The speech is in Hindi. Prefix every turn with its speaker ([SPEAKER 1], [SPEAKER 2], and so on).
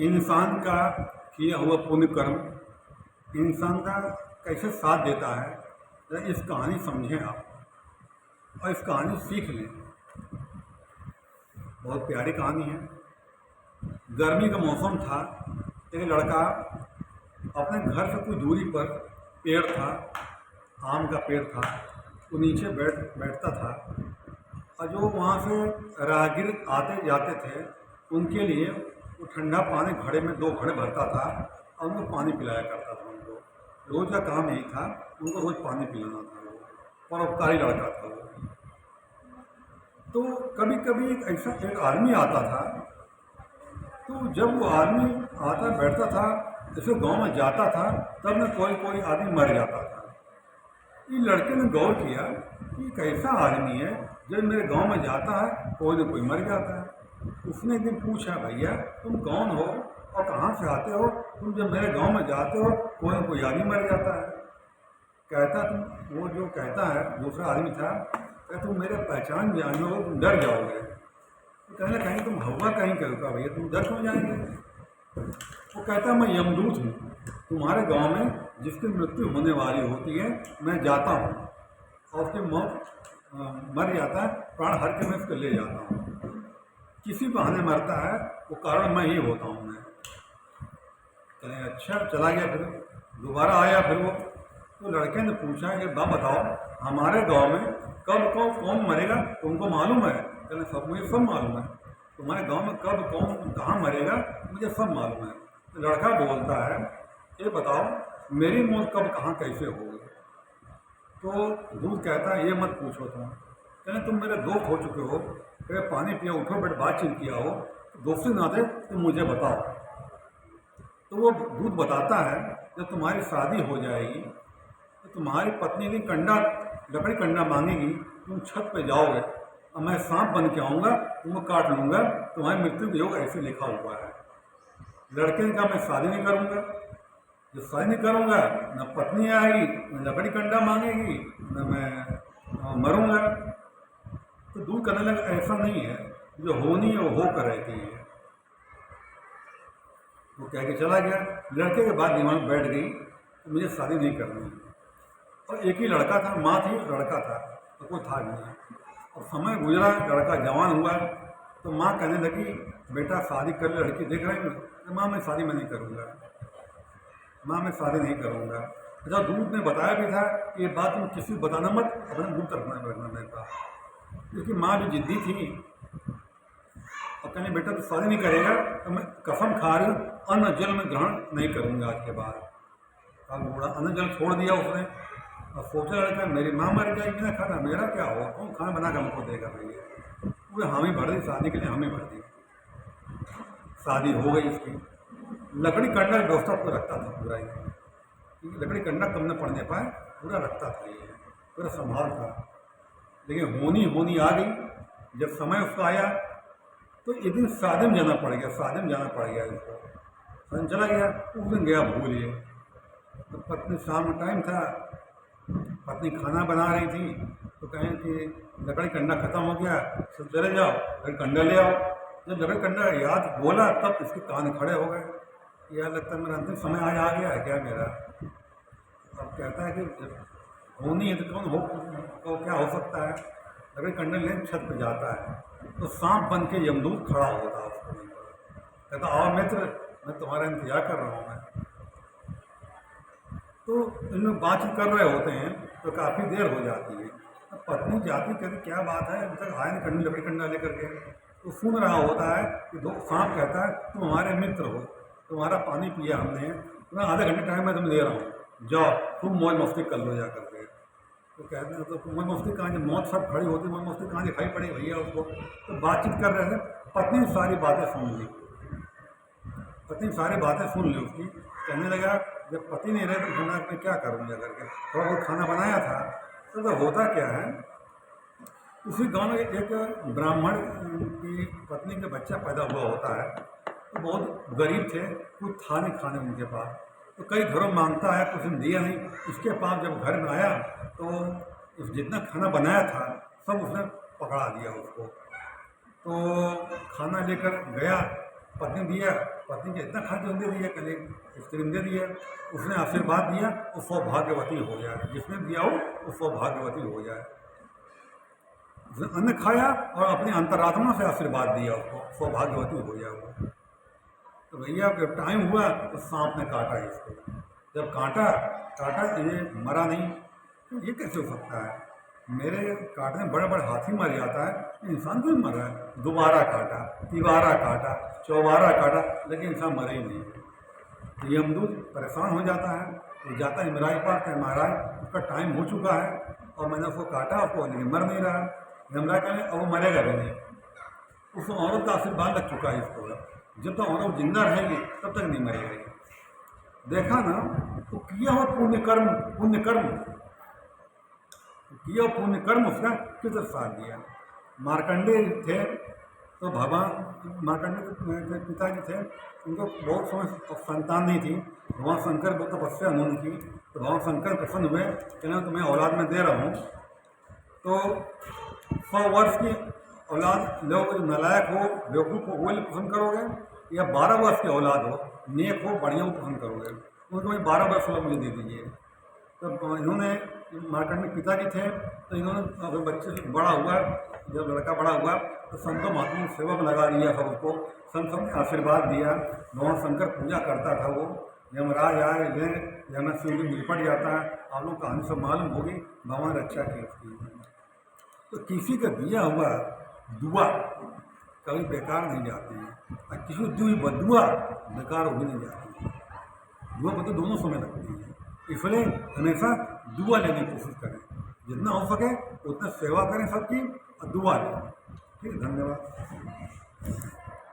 [SPEAKER 1] इंसान का किया हुआ पुण्य कर्म इंसान का कैसे साथ देता है, जरा इस कहानी समझें आप और इस कहानी सीख लें। बहुत प्यारी कहानी है। गर्मी का मौसम था। एक लड़का अपने घर से कुछ दूरी पर पेड़ था, आम का पेड़ था, वो नीचे बैठता था और जो वहाँ से राहगीर आते जाते थे उनके लिए वो ठंडा पानी घड़े में 2 घड़े भरता था और उनको पानी पिलाया करता था। उनको रोज़ का काम यही था, उनको रोज़ पानी पिलाना था। वो परोपकारी लड़का था वो। तो कभी कभी ऐसा एक आदमी आता था, तो जब वो आदमी आता बैठता था, जैसे गांव में जाता था, तब में कोई आदमी मर जाता था। ये लड़के ने गौर किया कि एक ऐसा आदमी है जब मेरे गांव में जाता है कोई न कोई मर जाता है। उसने एक दिन पूछा, भैया तुम कौन हो और कहाँ से आते हो? तुम जब मेरे गांव में जाते हो कोई न कोई आदमी मर जाता है। कहता तुम, वो जो कहता है दूसरा आदमी था, कहता तुम मेरे पहचान जानोगे तुम डर जाओगे। तो कहने कहीं तुम हवा कहीं कहोगा, भैया तुम डर क्यों जाएंगे? वो कहता मैं यमदूत हूँ, तुम्हारे गांव में जिसकी मृत्यु होने वाली होती है मैं जाता हूँ और उसकी मौत मर जाता है, प्राण हर के मैं उसको ले जाता हूँ। किसी बहाने मरता है वो कारण मैं ही होता हूँ। मैं कहें अच्छा, चला गया। फिर दोबारा आया। फिर वो तो लड़के ने पूछा कि बाप बताओ हमारे गांव में कब कौन मरेगा तुमको मालूम है? कहने सब, मुझे सब मालूम है। तुम्हारे गांव में कब कौन कहाँ मरेगा मुझे सब मालूम है। तो लड़का बोलता है, ये बताओ मेरी मौत कब कहाँ कैसे होगी? तो दूध कहता है ये मत पूछो तुम। कहने तुम मेरे दोस्त हो चुके हो, कहे पानी पिया, उठो बैठ बातचीत किया हो, दोस्ती नाते तुम मुझे बताओ। तो वो दूध बताता है जब तुम्हारी शादी हो जाएगी तो तुम्हारी पत्नी की लकड़ी कंडा मांगेगी, तुम छत पे जाओगे और मैं सांप बन के आऊँगा, तुमको काट लूँगा, तुम्हारी मृत्यु के योग ऐसे लिखा हुआ है। लड़के ने कहा मैं शादी नहीं करूँगा। जब शादी नहीं करूँगा न पत्नी आएगी, न लकड़ी कंडा मांगेगी, न मैं मरूँगा। तो दूध करने लगा ऐसा नहीं है, जो होनी है वो होकर रहती है। वो कह के चला गया। लड़के के बाद दिमाग बैठ गई तो मुझे शादी नहीं करनी। और एक ही लड़का था, माँ थी, लड़का था, तो कोई था नहीं। और समय गुजरा, लड़का जवान हुआ तो माँ कहने लगी बेटा शादी कर ले, लड़की देख रही है। माँ मैं शादी में नहीं करूँगा, माँ मैं शादी नहीं करूँगा। अच्छा, दूध ने बताया भी था कि ये बात तुम किसी को बताना मत, अपने दूध रखना मेरे पास। क्योंकि माँ भी जिद्दी थी और कहने बेटा तो शादी नहीं करेगा तो मैं कसम खा रही हूँ अन्न जल में ग्रहण नहीं करूँगा आज के बाद। अब बूढ़ा अन्न जल छोड़ दिया उसने और सोचा लड़का मेरी माँ मर जाएगी ना खाना, मेरा क्या होगा, कौन खाना बना कर हमको देगा? भैया पूरे हामी भर दी, शादी के लिए हामी भर दी। शादी हो गई उसकी। लकड़ी कंडा व्यवस्था पूरा रखता था पूरा ही, क्योंकि लकड़ी कंडा कम न पड़ने पाए, पूरा रखता था ये, पूरा संभाल था। लेकिन होनी आ गई। जब समय उसका आया तो एक दिन शादी में जाना पड़ गया, शादी में जाना पड़ गया इसको। शादी चला गया, उस दिन गया भूल ये। तो पत्नी, शाम का टाइम था, पत्नी खाना बना रही थी तो कहें कि लकड़ी कंडा खत्म हो गया, सब चले जाओ लकड़ी कंडा ले आओ। जब लकड़ी कंडा याद बोला तब इसके कान खड़े हो गए। यार लगता है मेरा अंतिम समय आज आ गया है क्या मेरा? अब कहता है कि होनी है तो कौन हो तो क्या हो सकता है? लकड़ी कंडा लेने छत पर जाता है तो सांप बन के यमदूत खड़ा होता है उसको। कहता आओ मित्र, मैं तुम्हारा इंतजार कर रहा हूँ। मैं तो इनमें बातचीत कर रहे होते हैं तो काफ़ी देर हो जाती है। अब पत्नी जाती कहती क्या बात है, अभी तक आए नहीं, कंडे लकड़ी कंडा लेकर के। तो सुन रहा होता है कि दो सांप कहता है तुम हमारे मित्र हो, तुम्हारा पानी पिया हमने, तुम्हें आधे घंटे टाइम मैं तुम्हें दे रहा हूँ, जाओ तुम मौज मस्ती कर लो जा करके। तो कहते हैं तो मौज मस्ती कहाँ, जब मौत सब खड़ी होती मौज मस्ती कहाँ दिखाई पड़ी भैया उसको? तो बातचीत कर रहे थे, पत्नी सारी बातें सुन ली। पत्नी सारी बातें सुन ली उसकी। कहने लगा जब पति नहीं रहे तो खाना मैं क्या करूँगा करके, थोड़ा बहुत खाना बनाया था। तो होता क्या है, उसी गांव में एक ब्राह्मण की पत्नी का बच्चा पैदा हुआ होता है। तो बहुत गरीब थे, कुछ था नहीं खाने उनके पास। तो कई घरों मांगता है, कुछ दिया नहीं। इसके पास जब घर में आया तो जितना खाना बनाया था सब उसने पकड़ा दिया उसको। तो खाना लेकर गया पत्नी दिया, पत्नी के इतना खाद्य दे दिया, कल स्त्री दे दिया, उसने आशीर्वाद दिया वो सौभाग्यवती हो जाए, जिसने दिया हो वो सौभाग्यवती हो जाए। उसने अन्न खाया और अपनी अंतरात्मा से आशीर्वाद दिया उसको, सौभाग्यवती हो जाए वो। तो भैया जब टाइम हुआ तो सांप ने काटा इसको, जब काटा ये मरा नहीं, तो ये कैसे हो सकता है, मेरे काटने बड़ा बड़ा हाथी मर जाता है, इंसान क्यों मर रहा है, दोबारा काटा, तिबारा काटा, चौबारा काटा, लेकिन इंसान मरे ही नहीं। तो यमदूत परेशान हो जाता है, वो जाता है यमराज पास, कहता महाराज उसका टाइम हो चुका है और मैंने उसको काटा उसको, लेकिन मर नहीं रहा। यमराज कहने अब वो मरेगा भी नहीं, उस औरत का आशीर्वाद लग चुका है इसको, जब तक औरत जिंदा रहेगी तब तक नहीं मरेगी। देखा ना, तो किया हुआ पुण्य कर्म उसका कितना साथ दिया। मार्कंडेय थे तो भगवान मार्कंडेय के पिताजी थे, उनको बहुत समय संतान नहीं थी, भगवान शंकर बहुत तपस्या उन्होंने की, तो भगवान शंकर प्रसन्न हुए, कहना तुम्हें औलाद में दे रहा हूँ। तो 100 वर्ष की औलाद लोग नालायक हो, बेवकूफ़ हो, वो पसंद करोगे, या 12 वर्ष की औलाद हो, नेक हो, बढ़िया हो, पसंद करोगे। उनको भाई 12 वर्ष वाला मुझे दे दीजिए। तो इन्होंने मार्कंडेय पिताजी थे, तो इन्होंने अपने बच्चे से बड़ा हुआ, जब लड़का बड़ा हुआ तो संतों महात्मा सेवा में लगा दिया सब उसको, संत ने आशीर्वाद दिया। भगवान शंकर पूजा करता था वो, यमराज आए ले यमराज से निपट जाता है, आप लोग कहानी सब मालूम होगी, भगवान रक्षा की उसकी। तो किसी का दिया हुआ दुआ कभी बेकार नहीं जाती है, और किसी को दी बदुआ बेकार हो भी नहीं जाती है। दुआ बदुआ दोनों समय लगती है, इसलिए हमेशा दुआ लेने की कोशिश करें, जितना हो सके उतना सेवा करें सबकी और दुआ लें। ठीक है, धन्यवाद।